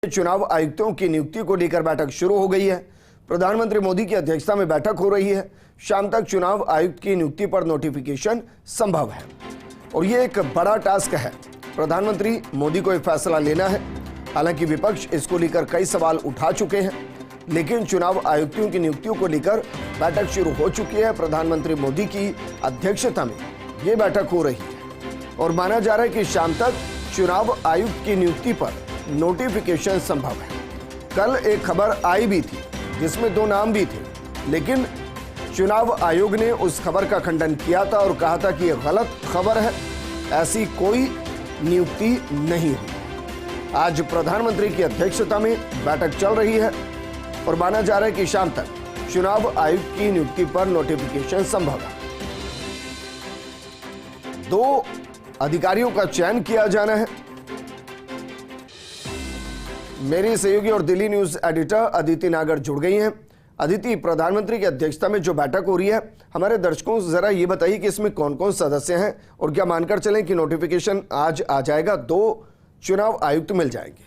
चुनाव आयुक्तों की नियुक्ति को लेकर बैठक शुरू हो गई है। प्रधानमंत्री मोदी की अध्यक्षता में बैठक हो रही है। शाम तक चुनाव आयुक्त की नियुक्ति पर नोटिफिकेशन संभव है और यह एक बड़ा टास्क है। प्रधानमंत्री मोदी को यह फैसला लेना है। हालांकि विपक्ष इसको लेकर कई सवाल उठा चुके हैं, लेकिन चुनाव आयुक्तों की नियुक्तियों को लेकर बैठक शुरू हो चुकी है। प्रधानमंत्री मोदी की अध्यक्षता में यह बैठक हो रही है और माना जा रहा है कि शाम तक चुनाव आयुक्त की नियुक्ति पर नोटिफिकेशन संभव है। कल एक खबर आई भी थी जिसमें 2 नाम भी थे, लेकिन चुनाव आयोग ने उस खबर का खंडन किया था और कहा था कि यह गलत खबर है, ऐसी कोई नियुक्ति नहीं हुई। आज प्रधानमंत्री की अध्यक्षता में बैठक चल रही है और माना जा रहा है कि शाम तक चुनाव आयुक्त की नियुक्ति पर नोटिफिकेशन संभव है। 2 अधिकारियों का चयन किया जाना है। मेरी सहयोगी और दिल्ली न्यूज एडिटर अदिति नागर जुड़ गई हैं। अदिति, प्रधानमंत्री की अध्यक्षता में जो बैठक हो रही है, हमारे दर्शकों से जरा ये बताइए कि इसमें कौन कौन सदस्य हैं और क्या मानकर चलें कि नोटिफिकेशन आज आ जाएगा, 2 चुनाव आयुक्त मिल जाएंगे?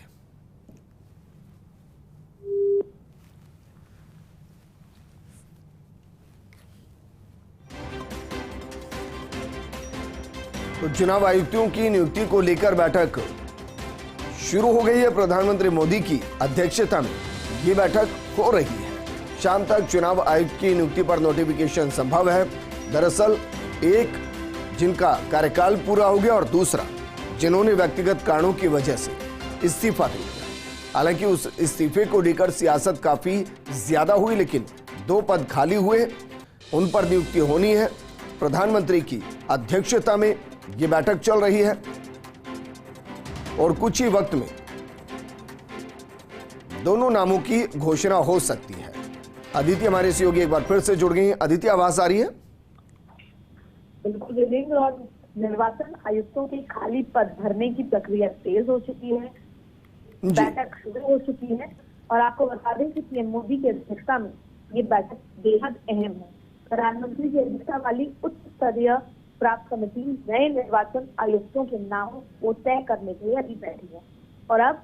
तो चुनाव आयुक्तों की नियुक्ति को लेकर बैठक शुरू हो गई है। प्रधानमंत्री मोदी की अध्यक्षता में ये बैठक हो रही है। शाम तक चुनाव आयुक्त की नियुक्ति पर नोटिफिकेशन संभव है। दरअसल एक जिनका कार्यकाल पूरा हो गया और दूसरा जिन्होंने व्यक्तिगत कारणों की वजह से इस्तीफा दे दिया। हालांकि उस इस्तीफे को लेकर सियासत काफी ज्यादा हुई, लेकिन 2 पद खाली हुए, उन पर नियुक्ति होनी है। प्रधानमंत्री की अध्यक्षता में ये बैठक चल रही है और कुछ ही वक्त में दोनों नामों की घोषणा हो सकती है। अदिति हमारे सहयोगी एक बार फिर से जुड़ गई हैं। अदिति, आवाज आ रही है? बिल्कुल विवेक, और निर्वाचन आयुक्तों के खाली पद भरने की प्रक्रिया तेज हो चुकी है। बैठक शुरू हो चुकी है और आपको बता दें कि पीएम मोदी की अध्यक्षता में ये बैठक बेहद अहम है। प्रधानमंत्री की अध्यक्षता वाली उच्च स्तरीय प्राप्त कमेटी नए निर्वाचन आयुक्तों के नाम को तय करने के लिए अभी बैठी है और अब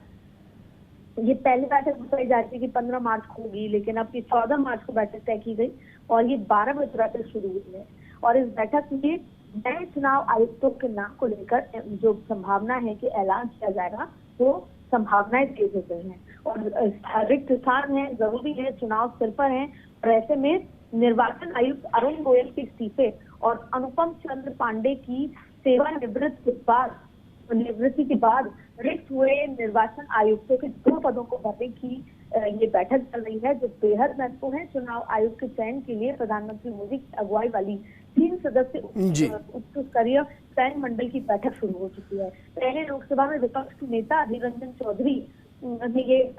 ये पहली बैठक बताई जा रही थी कि 15 मार्च को होगी, लेकिन अब की 14 मार्च को बैठक तय की गई और ये 12 बजे रात शुरू हुई है। और इस बैठक में नए चुनाव आयुक्तों के नाम को लेकर जो संभावना है कि ऐलान किया जाएगा, वो संभावनाएं तेज हो गई हैं और रिक्त स्थान है, जरूरी है, चुनाव सिर पर है और ऐसे में निर्वाचन आयुक्त अरुण गोयल के इस्तीफे और अनुपम चंद्र पांडे की निवृत्ति के बाद रिक्त हुए निर्वाचन आयुक्तों के 2 पदों को भरने की ये बैठक चल रही है, जो बेहद महत्वपूर्ण है। चुनाव आयुक्त के चयन के लिए प्रधानमंत्री मोदी की अगुवाई वाली 3 सदस्य उच्च स्तरीय चयन मंडल की बैठक शुरू हो चुकी है। पहले लोकसभा में विपक्ष के नेता अधीर रंजन चौधरी ने ये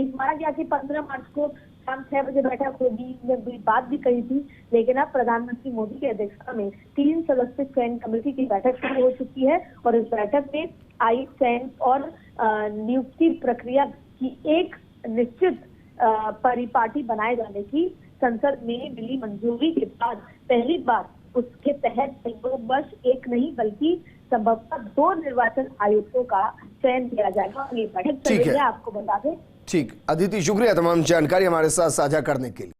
माना गया कि 15 मार्च को शाम 6 बजे बैठक होगी, बात भी कही थी, लेकिन अब प्रधानमंत्री मोदी की अध्यक्षता में 3 सदस्य चयन कमेटी की बैठक शुरू हो चुकी है और इस बैठक में आयुक्त चयन और नियुक्ति प्रक्रिया की एक निश्चित परिपाटी बनाए जाने की संसद में मिली मंजूरी के बाद पहली बार उसके तहत संयोगवश एक नहीं बल्कि संभवतः 2 निर्वाचन आयुक्तों का चयन किया जाएगा और ये बैठक चल रही है, आपको बता दें। ठीक, अदिति, शुक्रिया तमाम जानकारी हमारे साथ साझा करने के लिए।